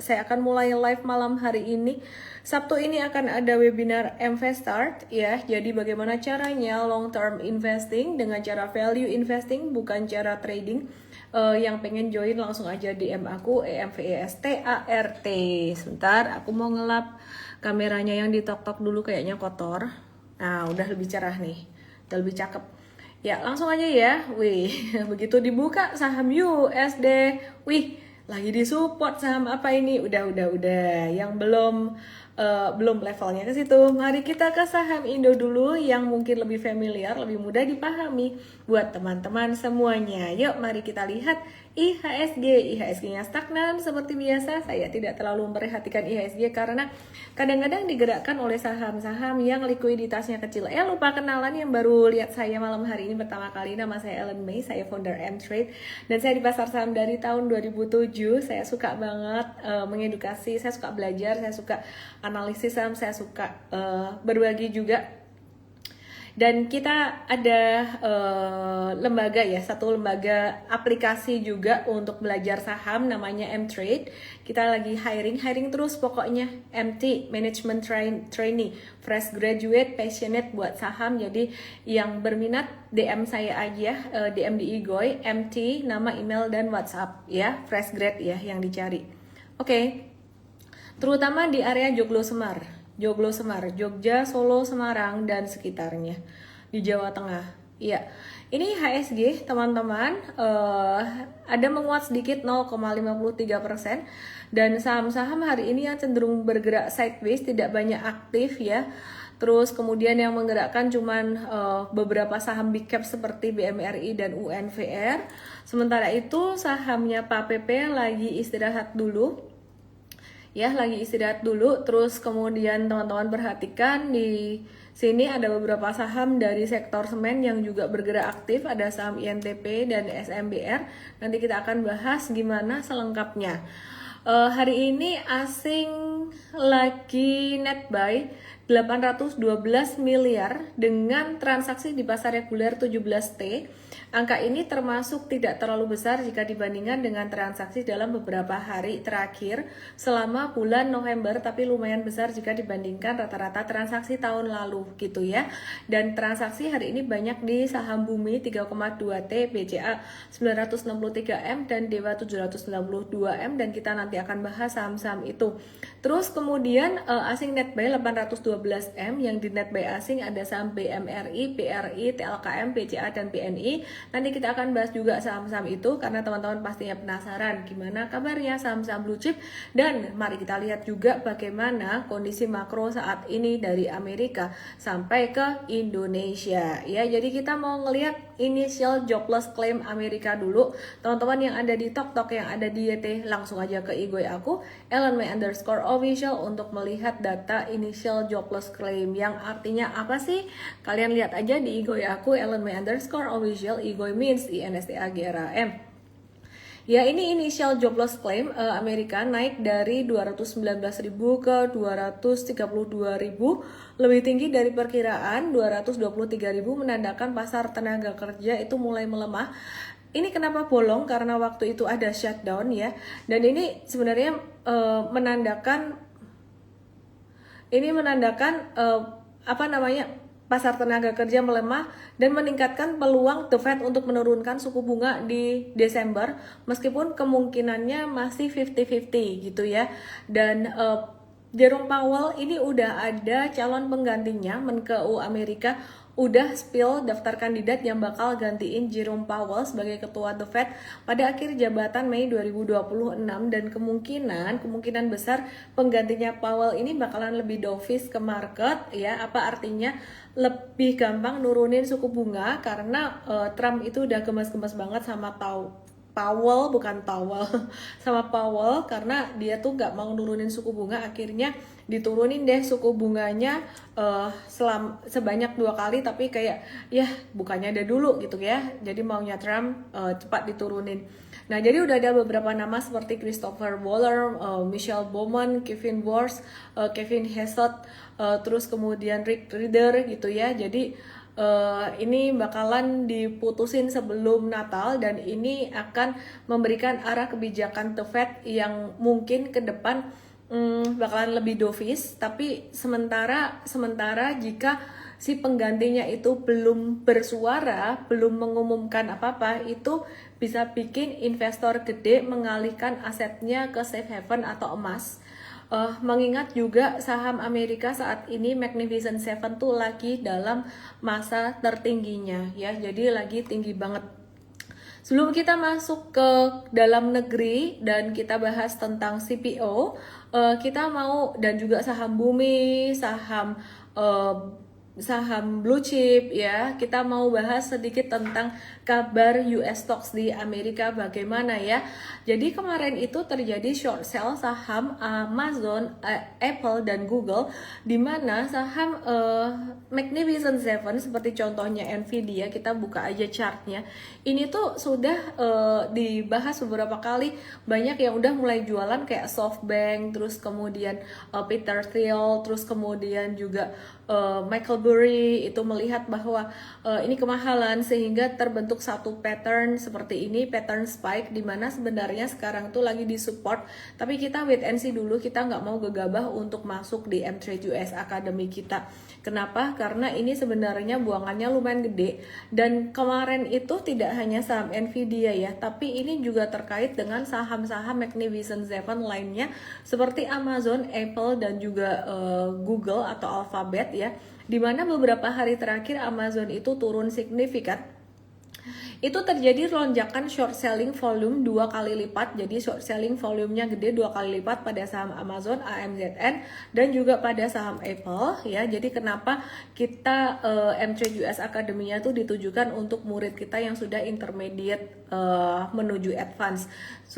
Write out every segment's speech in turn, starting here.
saya akan mulai live malam hari ini. Sabtu ini akan ada webinar MVestart ya. Jadi bagaimana caranya long term investing dengan cara value investing, bukan cara trading. Yang pengen join langsung aja DM aku EMVESTART. Sebentar, aku mau ngelap kameranya yang di tok dulu, kayaknya kotor. Nah, udah lebih cerah nih, udah lebih cakep. Ya, langsung aja ya. Wih, begitu dibuka saham USD. Wih, lagi disupport saham apa ini? Udah. Yang belum levelnya ke situ. Mari kita ke saham Indo dulu yang mungkin lebih familiar, lebih mudah dipahami buat teman-teman semuanya. Yuk, mari kita lihat IHSG. IHSG-nya stagnan seperti biasa. Saya tidak terlalu memperhatikan IHSG karena kadang-kadang digerakkan oleh saham-saham yang likuiditasnya kecil. Lupa kenalan yang baru lihat saya malam hari ini pertama kali. Nama saya Ellen May, saya founder M-Trade dan saya di pasar saham dari tahun 2007. Saya suka banget mengedukasi, saya suka belajar, saya suka analisis saham, saya suka berbagi juga. Dan kita ada lembaga ya, satu lembaga aplikasi juga untuk belajar saham namanya M-Trade. Kita lagi hiring terus pokoknya. MT, Management Trainee, fresh graduate, passionate buat saham. Jadi yang berminat DM saya aja, DM di Igoy, MT, nama, email, dan WhatsApp ya, fresh grad ya yang dicari. Oke. Terutama di area Joglo Semar, Jogja, Solo, Semarang, dan sekitarnya di Jawa Tengah. Iya, ini HSG teman-teman ada menguat sedikit 0,53% dan saham-saham hari ini yang cenderung bergerak sideways, tidak banyak aktif ya. Terus kemudian yang menggerakkan cuman beberapa saham big cap seperti BMRI dan UNVR. Sementara itu sahamnya Pak PP lagi istirahat dulu. Ya, lagi istirahat dulu. Terus kemudian teman-teman perhatikan di sini ada beberapa saham dari sektor semen yang juga bergerak aktif. Ada saham INTP dan SMBR. Nanti kita akan bahas gimana selengkapnya. Hari ini asing lagi net buy 812 miliar dengan transaksi di pasar reguler 17T. Angka ini termasuk tidak terlalu besar jika dibandingkan dengan transaksi dalam beberapa hari terakhir selama bulan November, tapi lumayan besar jika dibandingkan rata-rata transaksi tahun lalu gitu ya. Dan transaksi hari ini banyak di saham Bumi 3,2T, BCA 963M dan Dewa 792M, dan kita nanti akan bahas saham-saham itu. Terus kemudian asing net buy 812M, yang di net buy asing ada saham BMRI, BRI, TLKM, BCA, dan BNI. Nanti kita akan bahas juga saham-saham itu karena teman-teman pastinya penasaran gimana kabarnya saham-saham blue chip. Dan mari kita lihat juga bagaimana kondisi makro saat ini dari Amerika sampai ke Indonesia ya. Jadi kita mau ngelihat initial jobless claim Amerika dulu. Teman-teman yang ada di TokTok, yang ada di YT, langsung aja ke Igoy aku @ellenmay_official untuk melihat data initial jobless claim, yang artinya apa sih? Kalian lihat aja di Igoy aku @ellenmay_official. Igoy means INSTAGRAM. Ya, ini initial jobless claim Amerika naik dari 219.000 ke 232.000, lebih tinggi dari perkiraan 223.000, menandakan pasar tenaga kerja itu mulai melemah. Ini kenapa bolong? Karena waktu itu ada shutdown ya. Dan ini sebenarnya menandakan pasar tenaga kerja melemah dan meningkatkan peluang The Fed untuk menurunkan suku bunga di Desember, meskipun kemungkinannya masih 50-50 gitu ya. Dan Jerome Powell ini udah ada calon penggantinya, Menkeu Amerika udah spill daftar kandidat yang bakal gantiin Jerome Powell sebagai ketua The Fed pada akhir jabatan Mei 2026, dan kemungkinan besar penggantinya Powell ini bakalan lebih dovish ke market ya. Apa artinya? Lebih gampang nurunin suku bunga karena Trump itu udah gemes-gemes banget sama Powell sama Powell, karena dia tuh nggak mau nurunin suku bunga. Akhirnya diturunin deh suku bunganya sebanyak 2 kali, tapi kayak ya bukannya ada dulu gitu ya. Jadi maunya Trump cepat diturunin. Nah, jadi udah ada beberapa nama seperti Christopher Waller, Michelle Bowman, Kevin Warsh, Kevin Hassett, terus kemudian Rick Rider gitu ya. Jadi ini bakalan diputusin sebelum Natal dan ini akan memberikan arah kebijakan The Fed yang mungkin ke depan bakalan lebih dovish. Tapi sementara jika si penggantinya itu belum bersuara, belum mengumumkan apa-apa, itu bisa bikin investor gede mengalihkan asetnya ke safe haven atau emas. Mengingat juga saham Amerika saat ini Magnificent Seven tuh lagi dalam masa tertingginya ya, jadi lagi tinggi banget. Sebelum kita masuk ke dalam negeri dan kita bahas tentang CPO, kita mau, dan juga saham bumi, saham blue chip ya, kita mau bahas sedikit tentang kabar US stocks di Amerika bagaimana ya. Jadi kemarin itu terjadi short sell saham Amazon, Apple dan Google, di mana saham Magnificent Seven seperti contohnya Nvidia, kita buka aja chartnya, ini tuh sudah dibahas beberapa kali, banyak yang udah mulai jualan kayak SoftBank, terus kemudian Peter Thiel, terus kemudian juga Michael Burry itu melihat bahwa ini kemahalan sehingga terbentuk satu pattern seperti ini, pattern spike, di mana sebenarnya sekarang tuh lagi disupport, tapi kita wait and see dulu, kita nggak mau gegabah untuk masuk di M-Trade US Academy kita. Kenapa? Karena ini sebenarnya buangannya lumayan gede, dan kemarin itu tidak hanya saham Nvidia ya, tapi ini juga terkait dengan saham-saham Magnificent Seven lainnya seperti Amazon, Apple dan juga Google atau Alphabet ya, dimana beberapa hari terakhir Amazon itu turun signifikan. Itu terjadi lonjakan short selling volume 2 kali lipat, jadi short selling volumenya gede 2 kali lipat pada saham Amazon, AMZN, dan juga pada saham Apple ya. Jadi kenapa kita M-Trade US Academy-nya tuh ditujukan untuk murid kita yang sudah intermediate menuju advance,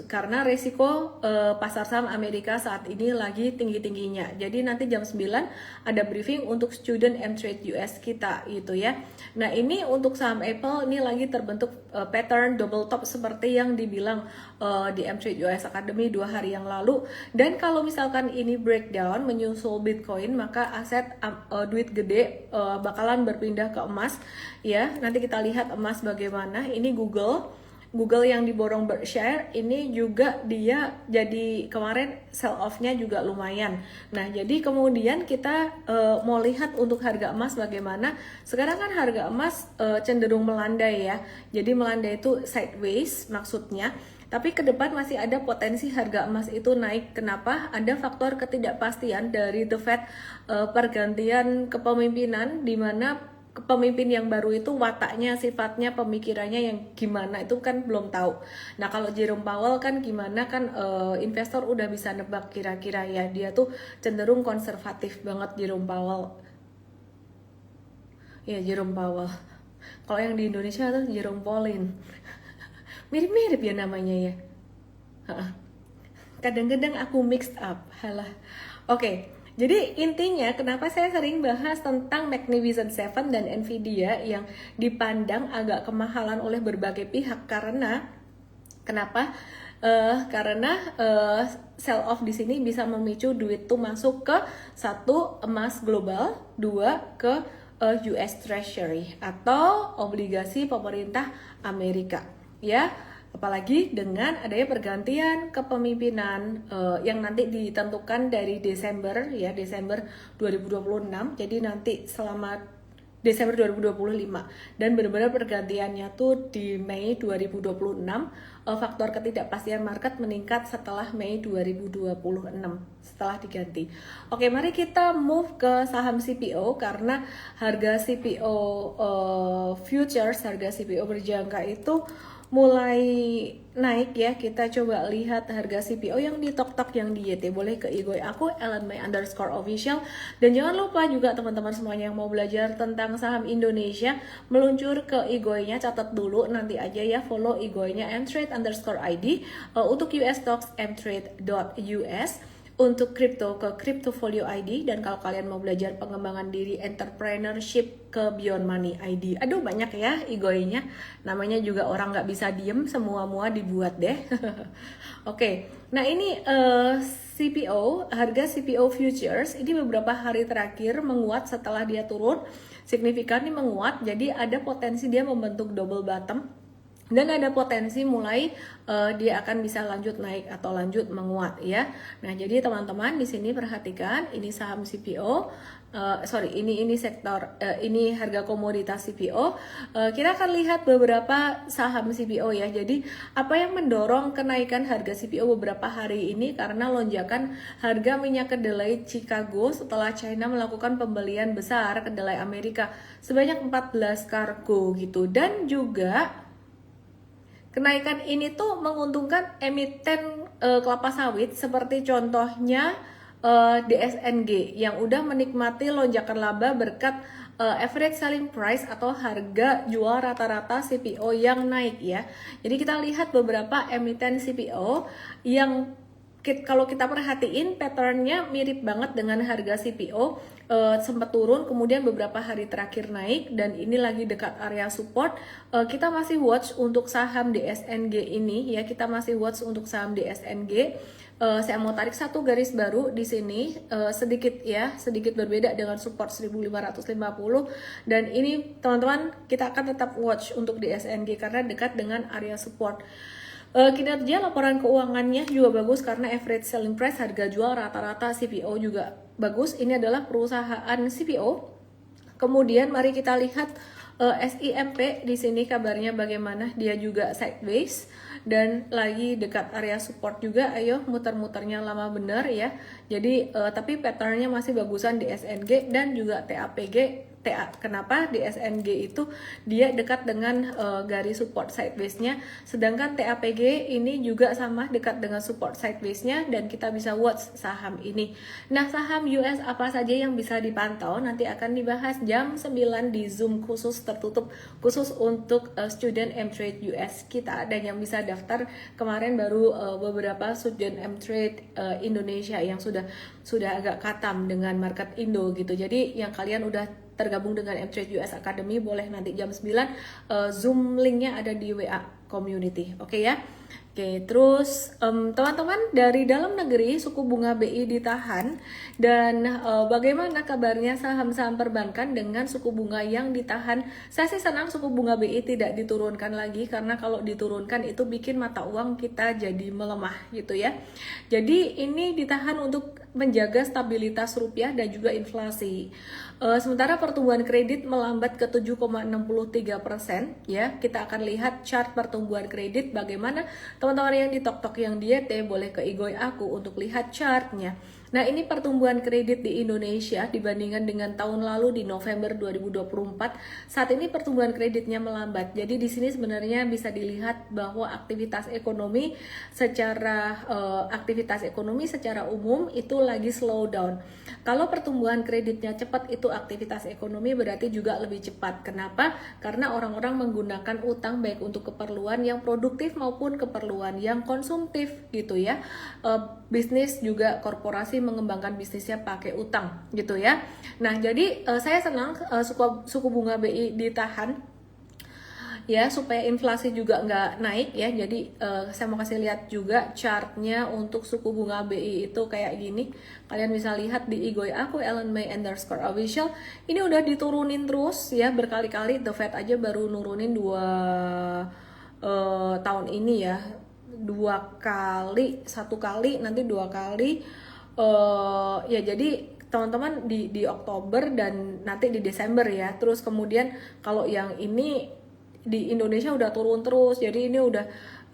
karena resiko pasar saham Amerika saat ini lagi tinggi-tingginya. Jadi nanti jam 9 ada briefing untuk student M-Trade US kita gitu ya. Nah ini untuk saham Apple ini lagi terbentuk pattern double top seperti yang dibilang di M-Trade US Academy 2 hari yang lalu. Dan kalau misalkan ini breakdown menyusul Bitcoin, maka aset duit gede bakalan berpindah ke emas ya. Nanti kita lihat emas bagaimana. Ini Google yang diborong Berkshire, ini juga dia jadi kemarin sell off-nya juga lumayan. Nah, jadi kemudian kita mau lihat untuk harga emas bagaimana. Sekarang kan harga emas cenderung melandai ya. Jadi melandai itu sideways maksudnya. Tapi ke depan masih ada potensi harga emas itu naik. Kenapa? Ada faktor ketidakpastian dari The Fed, pergantian kepemimpinan, di mana pemimpin yang baru itu wataknya, sifatnya, pemikirannya yang gimana itu kan belum tahu. Nah kalau Jerome Powell kan gimana kan investor udah bisa nebak kira-kira ya, dia tuh cenderung konservatif banget Jerome Powell. Ya Jerome Powell. Kalau yang di Indonesia tuh Jerome Pauline. Mirip-mirip ya namanya ya. Kadang-kadang aku mixed up. Halah. Oke. Jadi intinya kenapa saya sering bahas tentang Magnificent Seven dan Nvidia yang dipandang agak kemahalan oleh berbagai pihak, karena kenapa? Karena sell off di sini bisa memicu duit tuh masuk ke satu, emas global, dua ke US Treasury atau obligasi pemerintah Amerika ya. Apalagi dengan adanya pergantian kepemimpinan yang nanti ditentukan dari Desember ya, Desember 2026. Jadi nanti selama Desember 2025 dan benar-benar pergantiannya tuh di Mei 2026. Faktor ketidakpastian market meningkat setelah Mei 2026 setelah diganti. Oke, mari kita move ke saham CPO karena harga CPO futures, harga CPO berjangka itu mulai naik ya. Kita coba lihat harga CPO yang di tok-tok yang di YT. Boleh ke IG aku @ellenmay_official. Dan jangan lupa juga teman-teman semuanya yang mau belajar tentang saham Indonesia, meluncur ke IG-nya, catat dulu nanti aja ya, follow IG-nya mtrade_id. Untuk US stocks mtrade.us. untuk kripto ke Cryptofolio ID, dan kalau kalian mau belajar pengembangan diri entrepreneurship ke Beyond Money ID. Aduh banyak ya igoinya, namanya juga orang nggak bisa diem, semua dibuat deh. Oke, nah ini CPO, harga CPO futures ini beberapa hari terakhir menguat setelah dia turun signifikan, nih menguat, jadi ada potensi dia membentuk double bottom dan ada potensi mulai dia akan bisa lanjut naik atau lanjut menguat ya. Nah, jadi teman-teman di sini perhatikan ini saham CPO, ini sektor ini harga komoditas CPO. Kita akan lihat beberapa saham CPO ya. Jadi apa yang mendorong kenaikan harga CPO beberapa hari ini karena lonjakan harga minyak kedelai Chicago setelah China melakukan pembelian besar kedelai Amerika sebanyak 14 kargo gitu, dan juga kenaikan ini tuh menguntungkan emiten kelapa sawit seperti contohnya DSNG yang udah menikmati lonjakan laba berkat average selling price atau harga jual rata-rata CPO yang naik ya. Jadi kita lihat beberapa emiten CPO yang kalau kita perhatiin patternnya mirip banget dengan harga CPO, sempat turun kemudian beberapa hari terakhir naik, dan ini lagi dekat area support. Kita masih watch untuk saham DSNG ini ya, kita masih watch untuk saham DSNG. Saya mau tarik satu garis baru di sini, sedikit berbeda dengan support 1550, dan ini teman-teman kita akan tetap watch untuk DSNG karena dekat dengan area support. Kinerja laporan keuangannya juga bagus karena average selling price, harga jual rata-rata CPO juga bagus. Ini adalah perusahaan CPO. Kemudian mari kita lihat SIMP di sini kabarnya bagaimana, dia juga sideways dan lagi dekat area support juga. Ayo muter-muternya lama bener ya. Jadi tapi patternnya masih bagusan di SNG dan juga TAPG. Kenapa di SNG itu dia dekat dengan garis support sideways-nya, sedangkan TAPG ini juga sama dekat dengan support sideways-nya, dan kita bisa watch saham ini. Nah, saham US apa saja yang bisa dipantau nanti akan dibahas jam 9 di Zoom khusus tertutup khusus untuk student M-Trade US kita, dan yang bisa daftar kemarin baru beberapa student M-Trade Indonesia yang sudah agak katam dengan market Indo gitu. Jadi yang kalian udah tergabung dengan M-Trade US Academy boleh nanti jam 9 Zoom linknya ada di WA community. Oke ya. Oke, terus teman-teman dari dalam negeri suku bunga BI ditahan, dan bagaimana kabarnya saham-saham perbankan dengan suku bunga yang ditahan? Saya sih senang suku bunga BI tidak diturunkan lagi, karena kalau diturunkan itu bikin mata uang kita jadi melemah gitu ya. Jadi ini ditahan untuk menjaga stabilitas rupiah dan juga inflasi. Sementara pertumbuhan kredit melambat ke 7,63% ya. Kita akan lihat chart pertumbuhan kredit bagaimana. Teman-teman yang di TokTok yang diet boleh ke Igoy aku untuk lihat chartnya. Nah, ini pertumbuhan kredit di Indonesia dibandingkan dengan tahun lalu di November 2024. Saat ini pertumbuhan kreditnya melambat. Jadi di sini sebenarnya bisa dilihat bahwa aktivitas ekonomi secara umum itu lagi slow down. Kalau pertumbuhan kreditnya cepat, itu aktivitas ekonomi berarti juga lebih cepat. Kenapa? Karena orang-orang menggunakan utang baik untuk keperluan yang produktif maupun keperluan yang konsumtif gitu ya. Bisnis juga korporasi mengembangkan bisnisnya pakai utang gitu ya. Nah, jadi saya senang suku bunga BI ditahan ya, supaya inflasi juga nggak naik ya. Jadi saya mau kasih lihat juga chartnya untuk suku bunga BI itu kayak gini. Kalian bisa lihat di Igoy aku @ellenmay_official. Ini udah diturunin terus ya berkali-kali. The Fed aja baru nurunin 2 tahun ini ya, 2 kali, 1 kali, nanti 2 kali. Ya jadi teman-teman di Oktober dan nanti di Desember ya. Terus kemudian kalau yang ini di Indonesia udah turun terus, jadi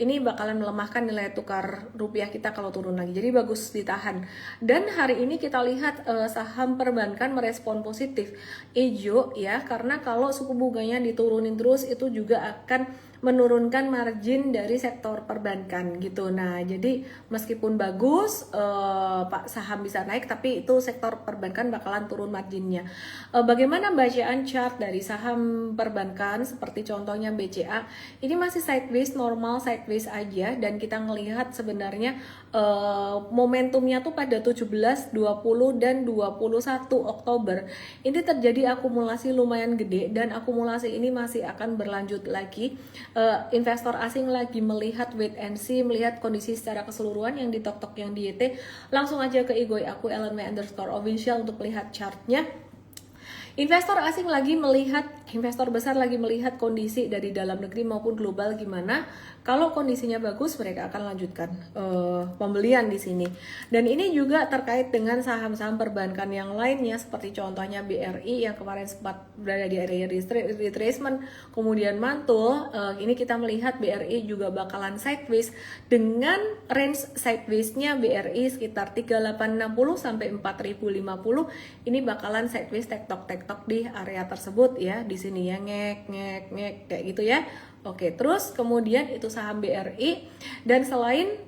ini bakalan melemahkan nilai tukar rupiah kita kalau turun lagi. Jadi bagus ditahan. Dan hari ini kita lihat saham perbankan merespon positif hijau ya, karena kalau suku bunganya diturunin terus itu juga akan menurunkan margin dari sektor perbankan gitu. Nah, jadi meskipun bagus Pak saham bisa naik, tapi itu sektor perbankan bakalan turun marginnya. Bagaimana bacaan chart dari saham perbankan seperti contohnya BCA? Ini masih sideways, normal sideways aja, dan kita ngelihat sebenarnya momentumnya tuh pada 17, 20 dan 21 Oktober. Ini terjadi akumulasi lumayan gede, dan akumulasi ini masih akan berlanjut lagi. Investor asing lagi melihat wait and see, melihat kondisi secara keseluruhan yang di TokTok yang di YT. Langsung aja ke IG aku @ellenme_official untuk lihat chartnya. Investor asing lagi melihat, investor besar lagi melihat kondisi dari dalam negeri maupun global gimana. Kalau kondisinya bagus, mereka akan lanjutkan pembelian di sini. Dan ini juga terkait dengan saham-saham perbankan yang lainnya, seperti contohnya BRI yang kemarin sempat berada di area retracement, kemudian mantul. Ini kita melihat BRI juga bakalan sideways dengan range sideways-nya BRI sekitar 3860 sampai 4050. Ini bakalan sideways tektok di area tersebut ya, di sini ya, ngek kayak gitu ya. Oke, terus kemudian itu saham BRI, dan selain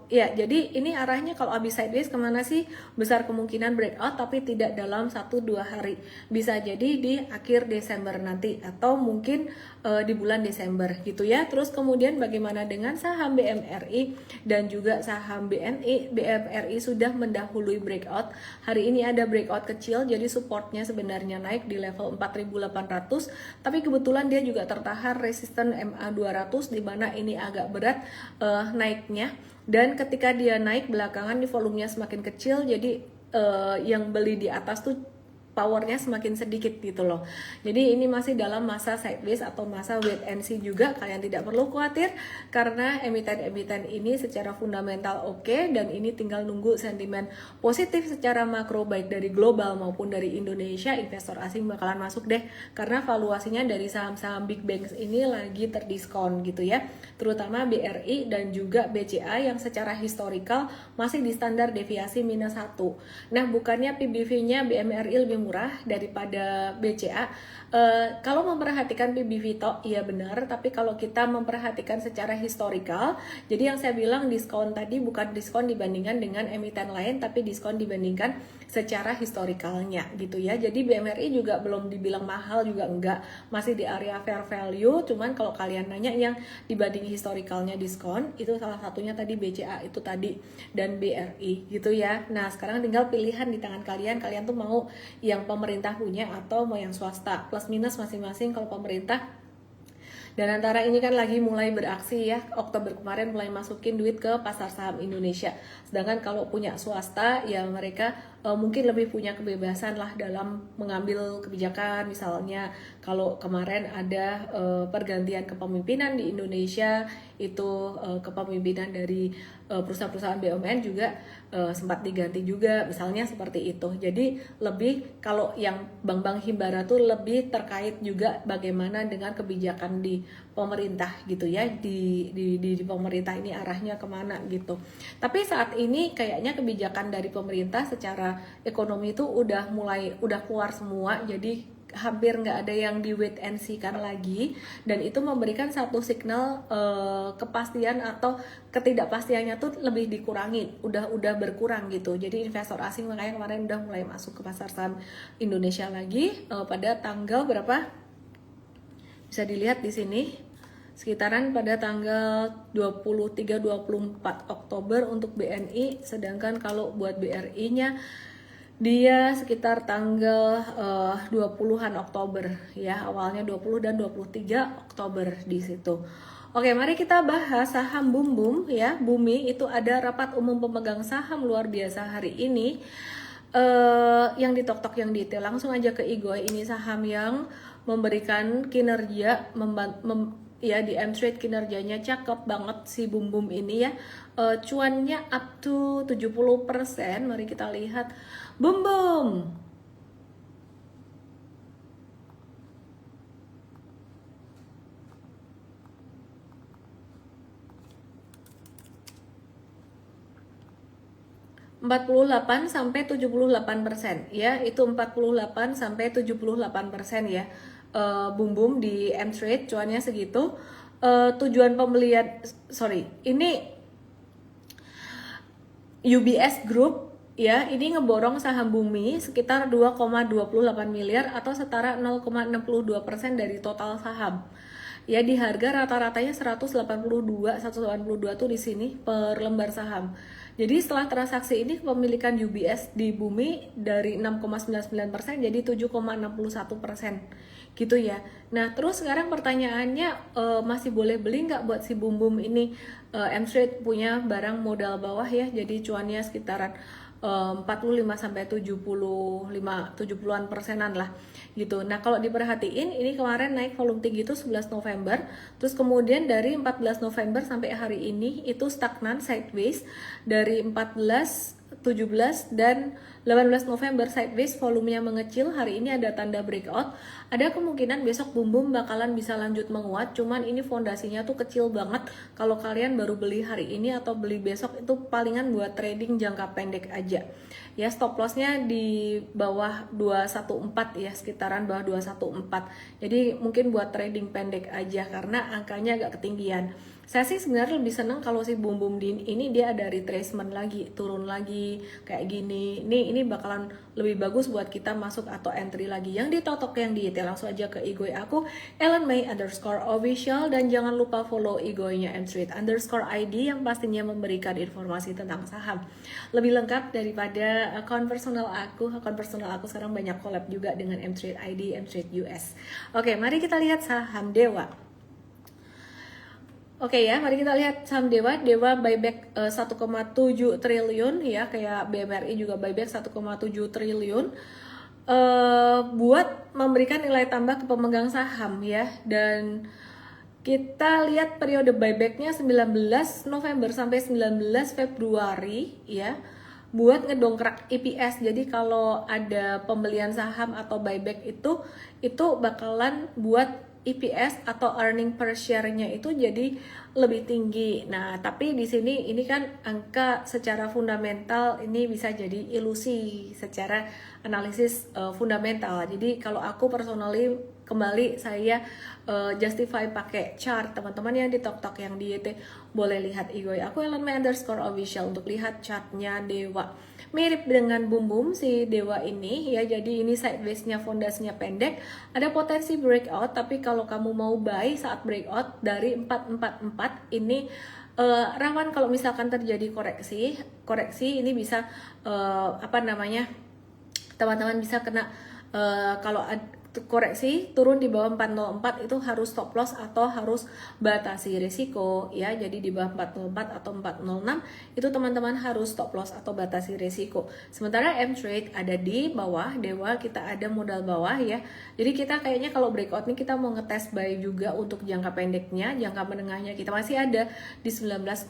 ya, jadi ini arahnya kalau habis sideways kemana sih? Besar kemungkinan breakout, tapi tidak dalam 1-2 hari, bisa jadi di akhir Desember nanti atau mungkin di bulan Desember gitu ya. Terus kemudian bagaimana dengan saham BMRI dan juga saham BNI? BMRI sudah mendahului breakout, hari ini ada breakout kecil, jadi supportnya sebenarnya naik di level 4.800, tapi kebetulan dia juga tertahan resisten MA200, di mana ini agak berat naiknya, dan ketika dia naik belakangan di volumenya semakin kecil, jadi yang beli di atas tuh powernya semakin sedikit gitu loh. Jadi ini masih dalam masa sideways atau masa wait and see juga. Kalian tidak perlu khawatir karena emiten-emiten ini secara fundamental oke, dan ini tinggal nunggu sentimen positif secara makro baik dari global maupun dari Indonesia. Investor asing bakalan masuk deh karena valuasinya dari saham-saham big banks ini lagi terdiskon gitu ya, terutama BRI dan juga BCA yang secara historikal masih di standar deviasi -1. Nah, bukannya PBV-nya BMRI lebih murah daripada BCA. Kalau memperhatikan PBV tok, iya benar, tapi kalau kita memperhatikan secara historikal, jadi yang saya bilang diskon tadi bukan diskon dibandingkan dengan emiten lain, tapi diskon dibandingkan secara historikalnya gitu ya. Jadi BMRI juga belum dibilang mahal juga enggak, masih di area fair value. Cuman kalau kalian nanya yang dibanding historikalnya diskon, itu salah satunya tadi BCA itu tadi, dan BRI gitu ya. Nah, sekarang tinggal pilihan di tangan kalian tuh mau yang pemerintah punya atau mau yang swasta, plus minus masing-masing. Kalau pemerintah, dan antara ini kan lagi mulai beraksi ya, Oktober kemarin mulai masukin duit ke pasar saham Indonesia. Sedangkan kalau punya swasta ya mereka mungkin lebih punya kebebasan lah dalam mengambil kebijakan. Misalnya kalau kemarin ada pergantian kepemimpinan di Indonesia, itu kepemimpinan dari perusahaan-perusahaan BUMN juga sempat diganti juga, misalnya seperti itu. Jadi lebih kalau yang bank-bank himbara tuh lebih terkait juga bagaimana dengan kebijakan di pemerintah gitu ya, di pemerintah ini arahnya kemana gitu. Tapi saat ini kayaknya kebijakan dari pemerintah secara ekonomi itu udah keluar semua, jadi hampir nggak ada yang di wait and see kan lagi, dan itu memberikan satu signal kepastian atau ketidakpastiannya tuh lebih dikurangi, udah berkurang gitu. Jadi investor asing makanya kemarin udah mulai masuk ke pasar saham Indonesia lagi pada tanggal berapa? Bisa dilihat di sini, sekitaran pada tanggal 23-24 Oktober untuk BNI, sedangkan kalau buat BRI-nya dia sekitar tanggal 20-an Oktober ya, awalnya 20 dan 23 Oktober di situ. Oke, mari kita bahas saham Bum ya. Bumi itu ada rapat umum pemegang saham luar biasa hari ini. Yang di TokTok yang detail, langsung aja ke Igoy. Ini saham yang memberikan kinerja ya di M-Trade, kinerjanya cakep banget si Bum ini ya. Cuannya up to 70%. Mari kita lihat Bum 48 sampai 78% ya, itu 48 sampai 78% ya. Bum di M-Trade cuannya segitu. tujuan pembelian, ini UBS Group ya, ini ngeborong saham Bumi sekitar 2,28 miliar atau setara 0,62% dari total saham. Ya, di harga rata-ratanya 182 tuh di sini per lembar saham. Jadi setelah transaksi ini kepemilikan UBS di Bumi dari 6,99% jadi 7,61% gitu ya. Nah terus sekarang pertanyaannya, masih boleh beli nggak buat si Bum Bum ini? M-Trade punya barang modal bawah ya, jadi cuannya sekitaran 45 sampai 70-an persenan lah gitu. Nah, kalau diperhatiin ini kemarin naik volume tinggi itu 11 November, terus kemudian dari 14 November sampai hari ini itu stagnan sideways, dari 14, 17 dan 18 November sideways, volumenya mengecil. Hari ini ada tanda breakout, ada kemungkinan besok Bum Bum bakalan bisa lanjut menguat, cuman ini fondasinya tuh kecil banget. Kalau kalian baru beli hari ini atau beli besok itu palingan buat trading jangka pendek aja ya. Stop lossnya di bawah 214 ya, sekitaran bawah 214, jadi mungkin buat trading pendek aja karena angkanya agak ketinggian. Saya sih sebenarnya lebih seneng kalau si Bum Bum ini dia ada retracement lagi, turun lagi kayak gini. Ini bakalan lebih bagus buat kita masuk atau entry lagi. Yang ditotok yang detail langsung aja ke IG aku @ellenmay_official, dan jangan lupa follow IG-nya M-Trade_ID yang pastinya memberikan informasi tentang saham lebih lengkap daripada akun personal aku. Akun personal aku sekarang banyak collab juga dengan M-Trade ID, M-Trade US. Oke, mari kita lihat saham Dewa. Oke ya, mari kita lihat saham Dewa. Dewa buyback 1,7 triliun ya, kayak BMRI juga buyback 1,7 triliun buat memberikan nilai tambah ke pemegang saham ya. Dan kita lihat periode buybacknya 19 November sampai 19 Februari ya, buat ngedongkrak EPS. Jadi kalau ada pembelian saham atau buyback itu bakalan buat EPS atau earning per share-nya itu jadi lebih tinggi. Nah, tapi di sini ini kan angka secara fundamental ini bisa jadi ilusi secara analisis fundamental. Jadi kalau aku personally kembali saya justify pakai chart. Teman-teman yang di TokTok yang di YT boleh lihat IG aku @ellenmay_official untuk lihat chartnya Dewa. Mirip dengan Bum Bum si Dewa ini ya, jadi ini sideways-nya, fondasinya pendek, ada potensi breakout, tapi kalau kamu mau buy saat breakout dari 444 ini rawan kalau misalkan terjadi koreksi ini bisa teman-teman bisa kena kalau koreksi turun di bawah 404 itu harus stop loss atau harus batasi risiko ya. Jadi di bawah 404 atau 406 itu teman-teman harus stop loss atau batasi risiko. Sementara M-Trade ada di bawah Dewa, kita ada modal bawah ya. Jadi kita kayaknya kalau breakout nih kita mau ngetes buy juga untuk jangka pendeknya, jangka menengahnya kita masih ada di 19,58%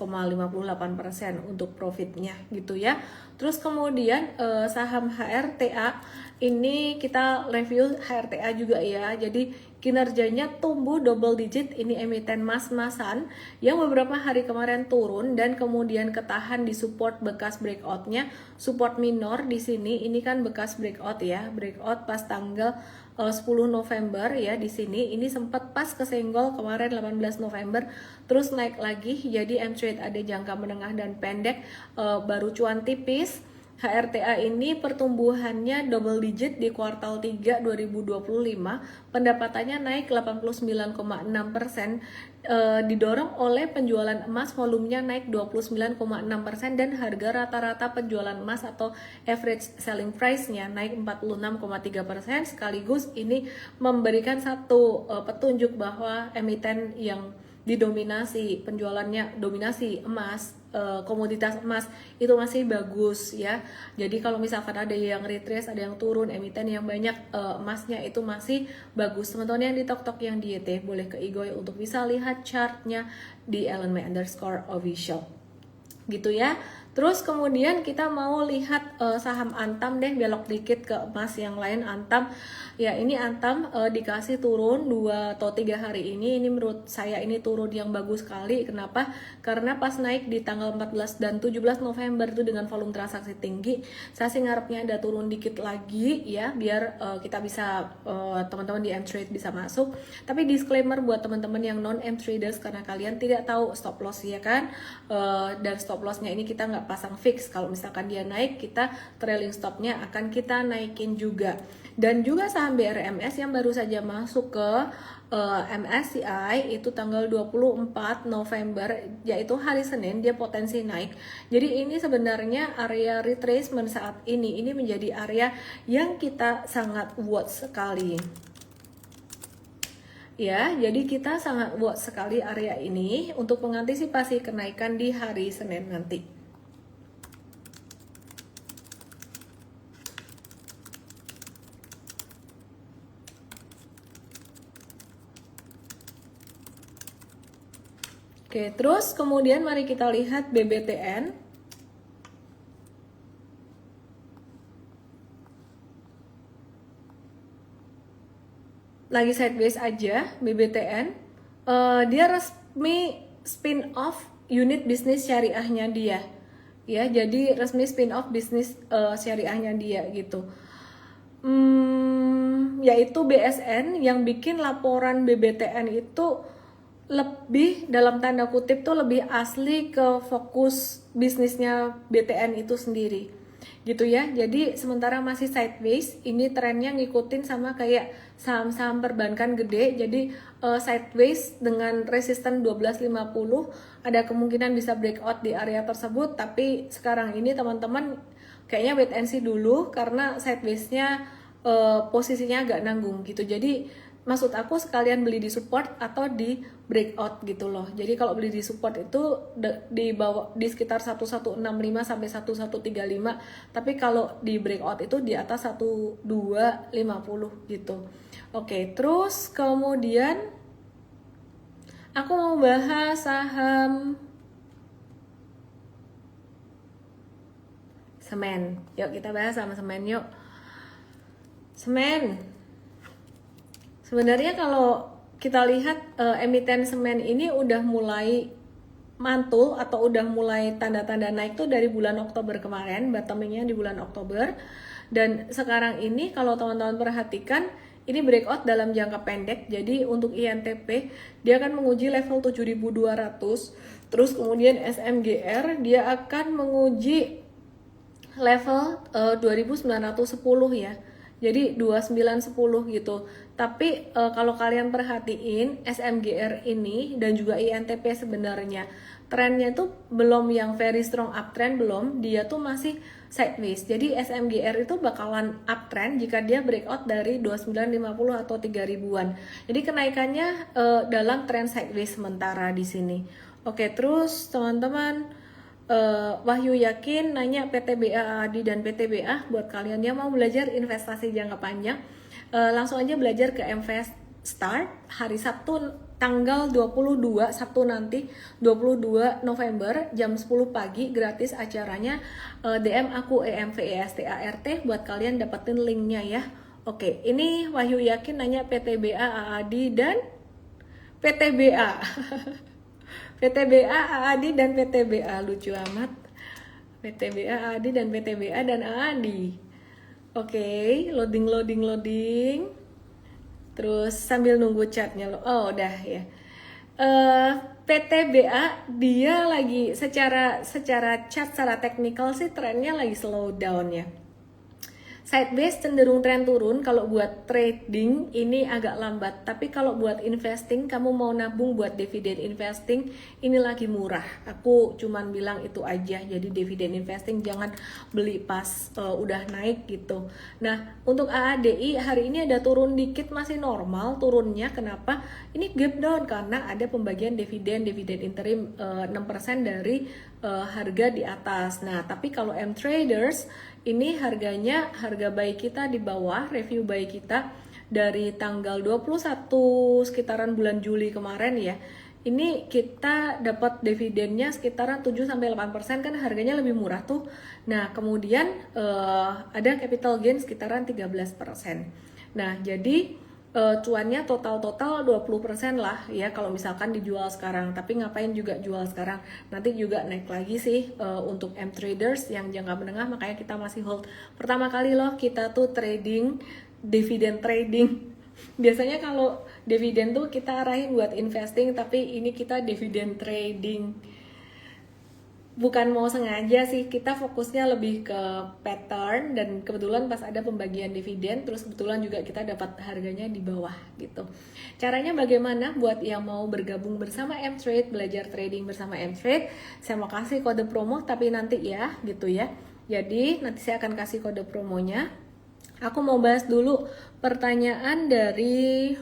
untuk profitnya gitu ya. Terus kemudian saham HRTA ini kita review HRTA juga ya. Jadi kinerjanya tumbuh double digit, ini emiten mas-masan yang beberapa hari kemarin turun dan kemudian ketahan di support bekas breakoutnya, support minor di sini. Ini kan bekas breakout ya, breakout pas tanggal 10 November ya. Di sini ini sempat pas kesenggol kemarin 18 November, terus naik lagi. Jadi M-Trade ada jangka menengah dan pendek, baru cuan tipis. HRTA ini pertumbuhannya double digit di kuartal 3 2025, pendapatannya naik 89,6%, didorong oleh penjualan emas, volumenya naik 29,6% dan harga rata-rata penjualan emas atau average selling price-nya naik 46,3%, sekaligus ini memberikan satu petunjuk bahwa emiten yang didominasi penjualannya dominasi emas, komoditas emas itu masih bagus ya. Jadi kalau misalkan ada yang retrace, ada yang turun, emiten yang banyak emasnya itu masih bagus. Teman-teman yang di TokTok yang di YT boleh ke Igoy untuk bisa lihat chartnya di @ellenmay_official gitu ya. Terus kemudian kita mau lihat saham Antam deh, belok dikit ke emas yang lain. Antam ya, ini Antam dikasih turun 2 atau 3 hari ini menurut saya ini turun yang bagus sekali. Kenapa? Karena pas naik di tanggal 14 dan 17 November itu dengan volume transaksi tinggi, saya sih ngarepnya ada turun dikit lagi ya, biar kita bisa teman-teman di M-Trade bisa masuk. Tapi disclaimer buat teman-teman yang non M-Traders, karena kalian tidak tahu stop loss ya kan, dan stop lossnya ini kita nggak pasang fix. Kalau misalkan dia naik, kita trailing stopnya akan kita naikin juga. Dan juga saham BRMS yang baru saja masuk ke MSCI itu tanggal 24 November, yaitu hari Senin, dia potensi naik. Jadi ini sebenarnya area retracement saat ini menjadi area yang kita sangat watch sekali. Ya, jadi kita sangat watch sekali area ini untuk mengantisipasi kenaikan di hari Senin nanti. Oke, terus kemudian mari kita lihat BBTN. Lagi sideways aja BBTN. Dia resmi spin off unit bisnis syariahnya dia. Ya, jadi resmi spin off bisnis syariahnya dia gitu. Yaitu BSN yang bikin laporan BBTN itu lebih dalam tanda kutip tuh lebih asli ke fokus bisnisnya BTN itu sendiri gitu ya. Jadi sementara masih sideways, ini trennya ngikutin sama kayak saham-saham perbankan gede. Jadi sideways dengan resisten 1250, ada kemungkinan bisa breakout di area tersebut. Tapi sekarang ini teman-teman kayaknya wait and see dulu, karena sidewaysnya posisinya agak nanggung gitu. Jadi maksud aku sekalian beli di support atau di breakout gitu loh. Jadi kalau beli di support itu di bawah, di sekitar 1165 sampai 1135, tapi kalau di breakout itu di atas 1250 gitu. Oke, terus kemudian aku mau bahas saham semen. Yuk kita bahas sama semen yuk. Semen. Sebenarnya kalau kita lihat emiten semen ini udah mulai mantul atau udah mulai tanda-tanda naik tuh dari bulan Oktober kemarin, bottomingnya di bulan Oktober. Dan sekarang ini kalau teman-teman perhatikan, ini breakout dalam jangka pendek. Jadi untuk INTP dia akan menguji level 7.200. Terus kemudian SMGR dia akan menguji level 2.910 ya. Jadi 2910 gitu. Tapi kalau kalian perhatiin SMGR ini dan juga INTP sebenarnya trennya itu belum yang very strong uptrend, belum. Dia tuh masih sideways. Jadi SMGR itu bakalan uptrend jika dia breakout dari 2950 atau 3000-an. Jadi kenaikannya dalam trend sideways sementara di sini. Oke, terus teman-teman, Wahyu Yakin nanya PTBA ADI dan PTBA buat kalian yang mau belajar investasi jangka panjang, langsung aja belajar ke Mvest Start hari Sabtu tanggal 22 Sabtu nanti 22 November jam 10 pagi, gratis acaranya. DM aku EMVESTART buat kalian dapetin linknya ya. Oke, ini Wahyu Yakin nanya PTBA ADI dan PTBA PTBA, AADI, dan PTBA. Lucu amat. PTBA, AADI, dan PTBA, dan AADI. Oke, loading. Terus sambil nunggu chatnya lo. Oh, udah ya. PTBA dia lagi secara chat, secara teknikal sih trennya lagi slow down ya. Sideways cenderung tren turun. Kalau buat trading ini agak lambat, tapi kalau buat investing, kamu mau nabung buat dividen investing, ini lagi murah. Aku cuman bilang itu aja. Jadi dividen investing jangan beli pas udah naik gitu. Nah, untuk AADI hari ini ada turun dikit, masih normal turunnya. Kenapa? Ini gap down karena ada pembagian dividen interim 6% dari harga di atas. Nah, tapi kalau M-Traders ini harga buy kita di bawah, review buy kita dari tanggal 21 sekitaran bulan Juli kemarin ya. ini kita dapat dividennya sekitaran 7-8%, kan harganya lebih murah tuh. Nah, kemudian ada capital gain sekitaran 13%. Nah, jadi cuannya total 20% lah ya kalau misalkan dijual sekarang. Tapi ngapain juga jual sekarang, nanti juga naik lagi sih. Untuk M traders yang jangka menengah, makanya kita masih hold. Pertama kali loh kita tuh trading dividen trading. Biasanya kalau dividen tuh kita arahin buat investing, tapi ini kita dividen trading. Bukan mau sengaja sih, kita fokusnya lebih ke pattern, dan kebetulan pas ada pembagian dividen, terus kebetulan juga kita dapat harganya di bawah gitu. Caranya bagaimana buat yang mau bergabung bersama M-Trade, belajar trading bersama M-Trade? Saya mau kasih kode promo, tapi nanti ya gitu ya. Jadi nanti saya akan kasih kode promonya. Aku mau bahas dulu pertanyaan dari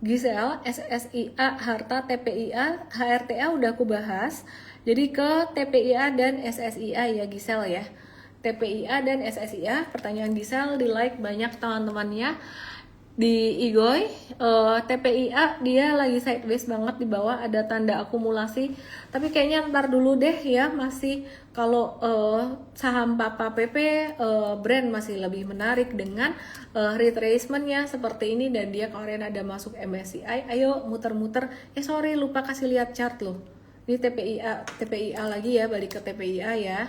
Gisel, SSIA, Harta, TPIA, HRTA udah aku bahas. Jadi ke TPIA dan SSIA ya Gisel ya. TPIA dan SSIA, pertanyaan Gisel di like banyak teman-temannya. Di Igoy, TPIA dia lagi sideways banget, di bawah ada tanda akumulasi. Tapi kayaknya ntar dulu deh ya, masih kalau saham Papa PP brand masih lebih menarik dengan retracementnya seperti ini, dan dia kemarin ada masuk MSCI. Ayo muter-muter. Sorry lupa kasih lihat chart loh. Ini TPIA lagi ya, balik ke TPIA ya.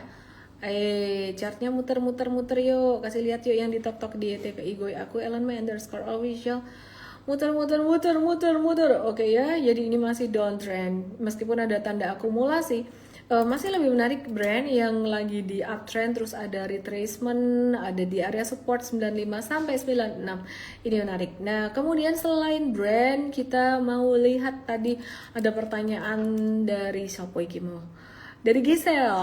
Chartnya muter-muter yuk, kasih lihat yuk yang di tok di TPI Goy aku @ellenmy_official. Muter. Oke ya, jadi ini masih downtrend meskipun ada tanda akumulasi. Masih lebih menarik brand yang lagi di uptrend, terus ada retracement, ada di area support 95 sampai 96. Ini menarik. Nah, kemudian selain brand, kita mau lihat tadi ada pertanyaan dari Shopee Kimo. Dari Gisel,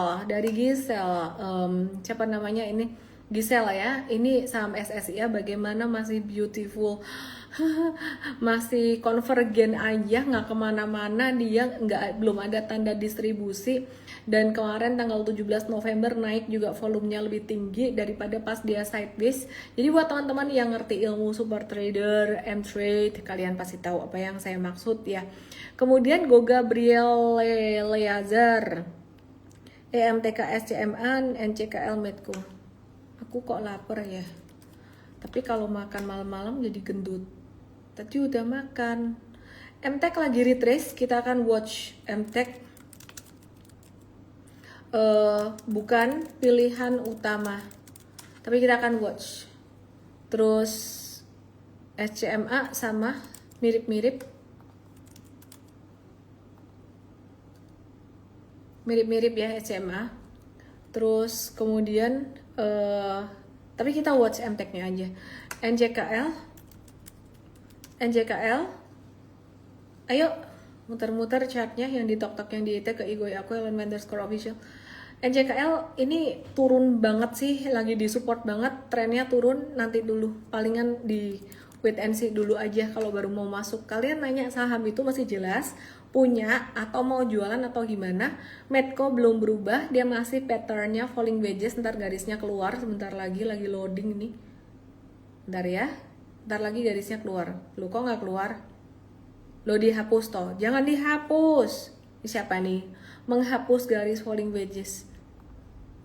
siapa namanya ini? Gisel ya. Ini saham SSIA bagaimana, masih beautiful, masih konvergen aja, nggak kemana-mana dia, belum ada tanda distribusi. Dan kemarin tanggal 17 November naik juga, volumenya lebih tinggi daripada pas dia sideways. Jadi buat teman-teman yang ngerti ilmu super trader, M-Trade, kalian pasti tahu apa yang saya maksud ya. Kemudian Go Gabriel Leazar, EMTK SCMA, NCKL Medco. Aku kok lapar ya. Tapi kalau makan malam-malam jadi gendut. Tadi udah makan. MTech lagi retrace, kita akan watch MTech. Bukan pilihan utama, tapi kita akan watch. Terus SCMA sama mirip-mirip ya SCMA. Terus kemudian tapi kita watch MTech-nya aja. NJKL, ayo muter-muter chartnya yang di tok yang di IT ke Igoy aku @ellenmy_official. NJKL ini turun banget sih, lagi di support banget, trennya turun. Nanti dulu, palingan di wait and see dulu aja kalau baru mau masuk. Kalian nanya saham itu masih jelas punya atau mau jualan atau gimana. Medco belum berubah, dia masih patternnya falling wedges. Ntar garisnya keluar sebentar lagi loading nih. Bentar ya, ntar lagi garisnya keluar. Lu kok nggak keluar? Lo dihapus toh, jangan dihapus. Ini siapa nih? Menghapus garis falling wedges.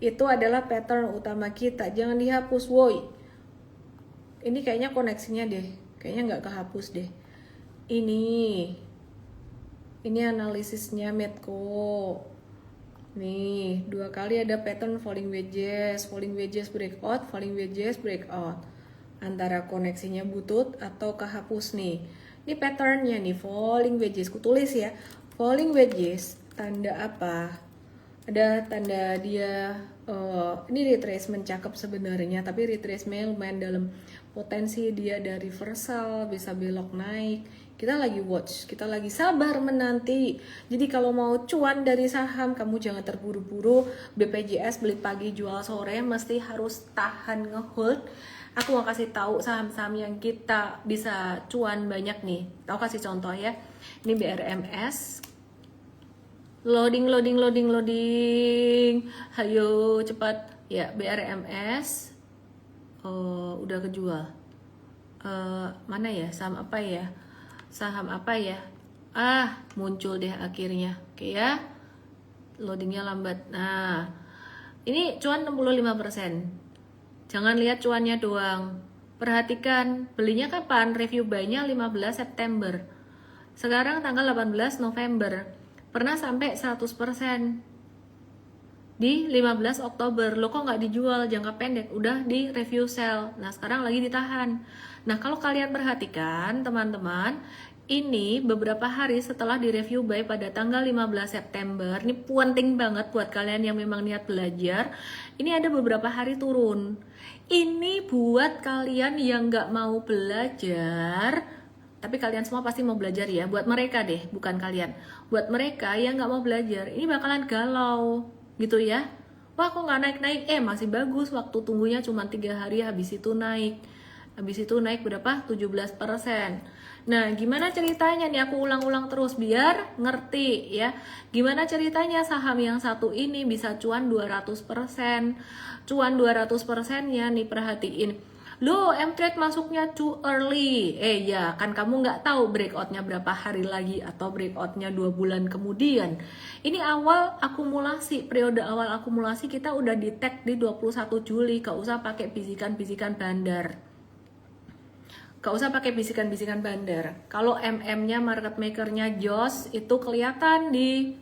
Itu adalah pattern utama kita, jangan dihapus woi. Ini kayaknya koneksinya deh, kayaknya nggak kehapus deh. Ini analisisnya Medco. Nih, 2 kali ada pattern falling wedges breakout, falling wedges breakout. Antara koneksinya butut atau kehapus nih. Ini patternnya nih, falling wedges. Kutulis ya, falling wedges. Tanda apa? Ada tanda dia, ini retracement cakep sebenarnya, tapi retracement lumayan dalam. Potensi dia ada reversal, bisa belok naik. Kita lagi watch, kita lagi sabar menanti. Jadi kalau mau cuan dari saham, kamu jangan terburu-buru. BPJS beli pagi jual sore, mesti harus tahan ngehold. Aku mau kasih tahu saham-saham yang kita bisa cuan banyak nih. Aku kasih contoh ya. Ini BRMS. Loading. Hayo cepat. Ya, BRMS. Udah kejual. Mana ya? Saham apa ya? Muncul deh akhirnya. Oke ya. Loadingnya lambat. Nah, ini cuan 65%. Jangan lihat cuannya doang. Perhatikan belinya kapan? Review buy-nya 15 September. Sekarang tanggal 18 November. Pernah sampai 100% di 15 Oktober. Lo kok nggak dijual jangka pendek? Udah di review sell. Nah, sekarang lagi ditahan. Nah, kalau kalian perhatikan teman-teman, ini beberapa hari setelah di review buy pada tanggal 15 September. Ini penting banget buat kalian yang memang niat belajar. Ini ada beberapa hari turun. Ini buat kalian yang nggak mau belajar, tapi kalian semua pasti mau belajar ya. Buat mereka deh, bukan kalian. Buat mereka yang nggak mau belajar, ini bakalan galau gitu ya. Wah, kok nggak naik-naik? Masih bagus, waktu tunggunya cuma 3 hari, habis itu naik. Habis itu naik berapa? 17%. Nah, gimana ceritanya nih? Aku ulang-ulang terus biar ngerti ya. Gimana ceritanya saham yang satu ini bisa cuan 200%? Cuan 200%-nya nih perhatiin. Lo M-Trade masuknya too early. Ya, kan kamu nggak tahu breakoutnya berapa hari lagi atau breakoutnya 2 bulan kemudian. Ini awal akumulasi, periode awal akumulasi kita udah di tag di 21 Juli. Gak usah pakai bisikan-bisikan bandar. Gak usah pakai bisikan-bisikan bandar. Kalau MM-nya, market maker-nya Jos itu kelihatan di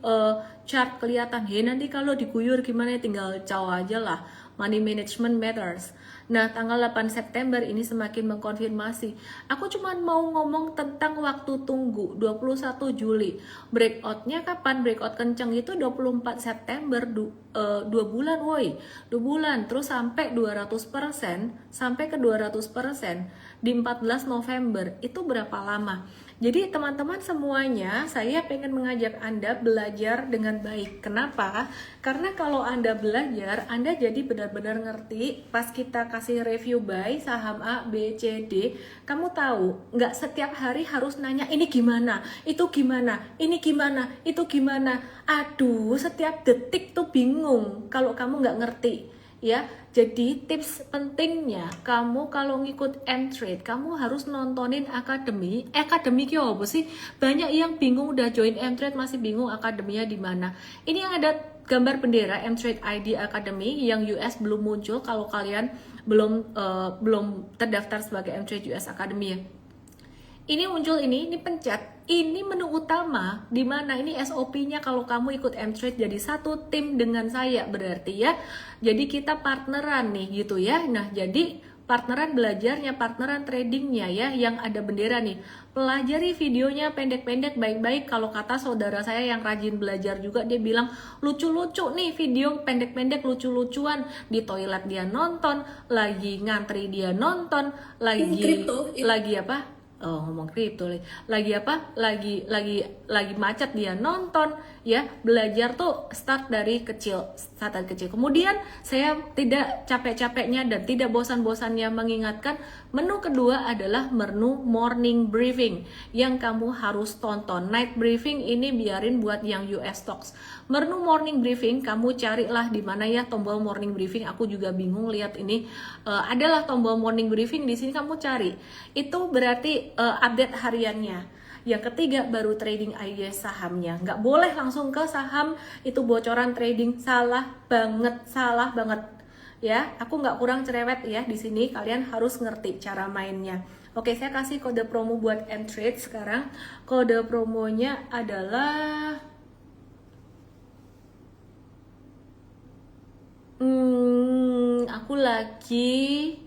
chart, kelihatan. Nanti kalau diguyur gimana? Tinggal caw aja lah. Money management matters. Nah, tanggal 8 September ini semakin mengkonfirmasi. Aku cuma mau ngomong tentang waktu tunggu 21 Juli. Breakout-nya kapan? Breakout kenceng itu 24 September, 2 bulan woi. 2 bulan, terus sampai 200%, sampai ke 200% di 14 November. Itu berapa lama? Jadi teman-teman semuanya, saya pengen mengajak Anda belajar dengan baik. Kenapa? Karena kalau Anda belajar, Anda jadi benar-benar ngerti. Pas kita kasih review buy saham A, B, C, D, kamu tahu, nggak setiap hari harus nanya ini gimana, itu gimana, ini gimana, itu gimana. Aduh, setiap detik tuh bingung kalau kamu nggak ngerti. Ya, jadi tips pentingnya kamu kalau ngikut M-Trade, kamu harus nontonin akademi. Akademi ki apa sih? Banyak yang bingung udah join M-Trade masih bingung akademinya di mana. Ini yang ada gambar bendera M-Trade ID Academy yang US belum muncul kalau kalian belum terdaftar sebagai M-Trade US Academy ya. Ini muncul ini pencet. Ini menu utama di mana ini SOP-nya kalau kamu ikut M-Trade jadi satu tim dengan saya berarti ya. Jadi kita partneran nih gitu ya. Nah, jadi partneran belajarnya, partneran tradingnya ya yang ada bendera nih. Pelajari videonya pendek-pendek baik-baik. Kalau kata saudara saya yang rajin belajar juga, dia bilang lucu-lucu nih video pendek-pendek lucu-lucuan. Di toilet dia nonton, lagi ngantri dia nonton, lagi apa? Ngomong kripto lagi apa? Lagi macet dia nonton ya. Belajar tuh start dari kecil. Kemudian saya tidak capek-capeknya dan tidak bosan-bosannya mengingatkan, menu kedua adalah menu morning briefing yang kamu harus tonton. Night briefing ini biarin buat yang US stocks. Menu morning briefing kamu carilah di mana ya tombol morning briefing. Aku juga bingung lihat ini. Adalah tombol morning briefing di sini, kamu cari. Itu berarti update hariannya. Yang ketiga baru trading idea sahamnya. Nggak boleh langsung ke saham, itu bocoran trading. Salah banget ya. Aku nggak kurang cerewet ya di sini. Kalian harus ngerti cara mainnya. Oke, saya kasih kode promo buat M-Trade sekarang. Kode promonya adalah aku lagi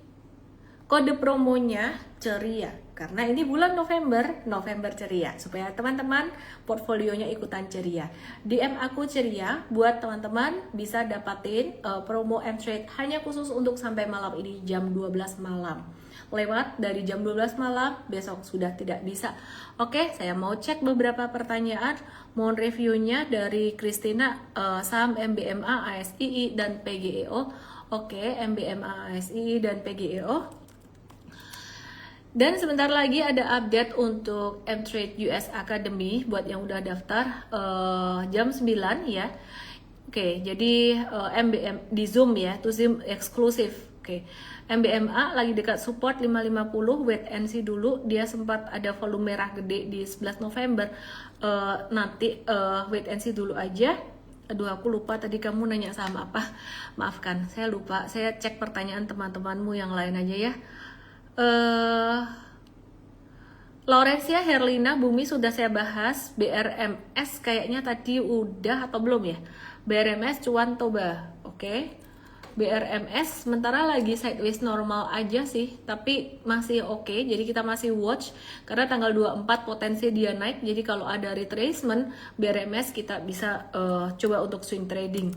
kode promonya ceria. Karena ini bulan November ceria, supaya teman-teman portfolionya ikutan ceria. DM aku ceria buat teman-teman bisa dapatin promo M-Trade hanya khusus untuk sampai malam ini jam 12 malam. Lewat dari jam 12 malam besok sudah tidak bisa. Oke, saya mau cek beberapa pertanyaan. Mohon reviewnya dari Christina, saham MBMA, ASII dan PGEO. Oke, MBMA, ASII dan PGEO. Dan sebentar lagi ada update untuk M-Trade US Academy buat yang udah daftar jam 9 ya. Oke, jadi MBM di Zoom ya, itu Zoom eksklusif. Oke. MBMA lagi dekat support 550, wait and see dulu. Dia sempat ada volume merah gede di 11 November. Nanti wait and see dulu aja. Aduh, aku lupa tadi kamu nanya saham apa. Maafkan, saya lupa. Saya cek pertanyaan teman-temanmu yang lain aja ya. Laurencia Herlina Bumi sudah saya bahas. BRMS kayaknya tadi udah atau belum ya? BRMS cuan toba, oke. BRMS sementara lagi sideways normal aja sih, tapi masih oke. Jadi kita masih watch karena tanggal 24 potensi dia naik. Jadi kalau ada retracement BRMS kita bisa coba untuk swing trading.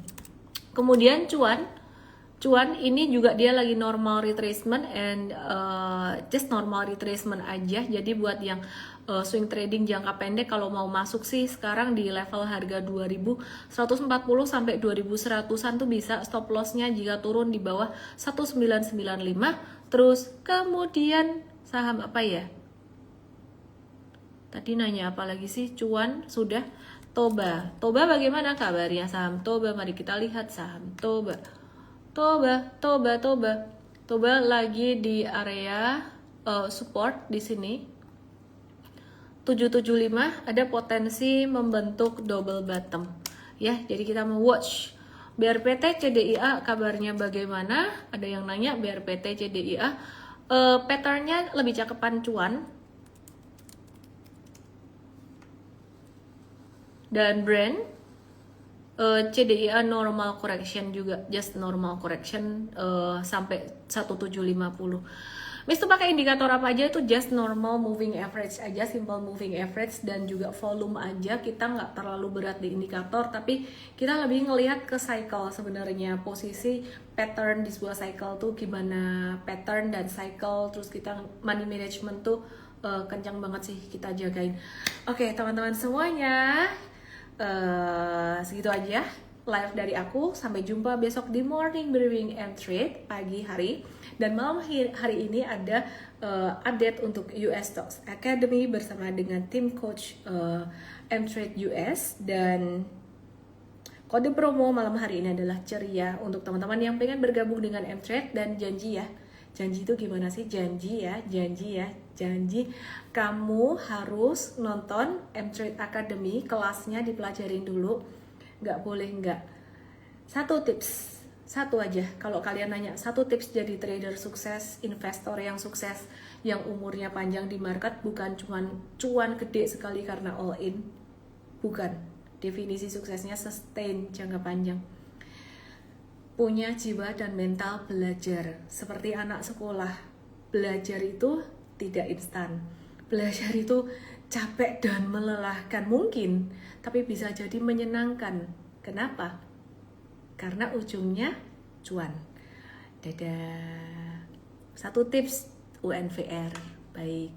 Kemudian cuan ini juga dia lagi normal retracement and just normal retracement aja. Jadi buat yang swing trading jangka pendek kalau mau masuk sih sekarang di level harga 2140 sampai 2100-an tuh bisa. Stop lossnya jika turun di bawah 1995. Terus kemudian saham apa ya? Tadi nanya apa lagi sih? Cuan sudah. Toba bagaimana kabarnya saham Toba? Mari kita lihat saham Toba lagi di area support di sini 775, ada potensi membentuk double bottom ya. Jadi kita mau watch BRPT CDIA kabarnya bagaimana? Ada yang nanya BRPT CDIA patternnya lebih cakepan cuan dan brand. CDIA normal correction juga, just normal correction sampai 1750. Miss tuh pakai indikator apa aja? Itu just normal moving average aja, simple moving average, dan juga volume aja. Kita nggak terlalu berat di indikator, tapi kita lebih ngelihat ke cycle sebenarnya, posisi pattern di sebuah cycle tuh gimana, pattern dan cycle. Terus kita money management tuh kencang banget sih kita jagain. Oke, teman-teman semuanya. Segitu aja live dari aku. Sampai jumpa besok di Morning Briefing and Trade pagi hari. Dan malam hari ini ada update untuk US Stocks Academy bersama dengan tim coach M-Trade US. Dan kode promo malam hari ini adalah ceria untuk teman-teman yang pengen bergabung dengan M-Trade. Dan janji ya, janji itu gimana sih? Janji kamu harus nonton M-Trade Academy, kelasnya dipelajarin dulu, nggak boleh nggak. Satu tips, satu aja, kalau kalian nanya satu tips jadi trader sukses, investor yang sukses, yang umurnya panjang di market, bukan cuman cuan gede sekali karena all in, bukan. Definisi suksesnya sustain, jangka panjang. Punya jiwa dan mental belajar, seperti anak sekolah. Belajar itu tidak instan. Belajar itu capek dan melelahkan mungkin, tapi bisa jadi menyenangkan. Kenapa? Karena ujungnya cuan. Dadah. Satu tips UNVR. Baik.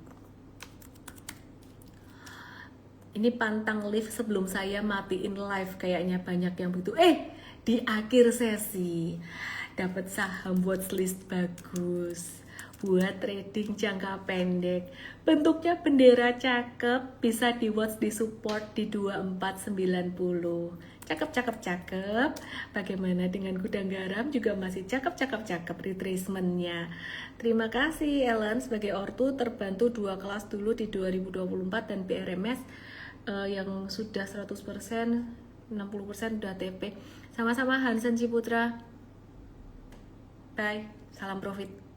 Ini pantang live sebelum saya matiin live, kayaknya banyak yang begitu. Di akhir sesi dapat saham watchlist bagus buat trading jangka pendek. Bentuknya bendera cakep, bisa di watch di support di 2490. Cakep. Bagaimana dengan gudang garam juga masih cakep retracementnya. Terima kasih Ellen sebagai ortu, terbantu 2 kelas dulu di 2024 dan BRMS yang sudah 100%, 60% udah TP. Sama-sama Hansen Ciputra. Bye, salam profit.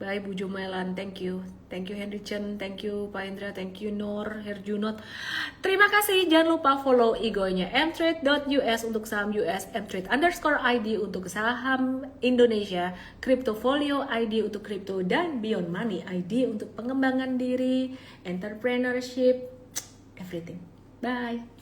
Bye Bu Jumelan, thank you Henry Chen, thank you Pak Indra, thank you Nur Herjunot. Terima kasih, jangan lupa follow IG-nya mtrade.us untuk saham US, mtrade_ID untuk saham Indonesia, Cryptofolio ID untuk crypto, dan Beyond Money ID untuk pengembangan diri, entrepreneurship, everything. Bye.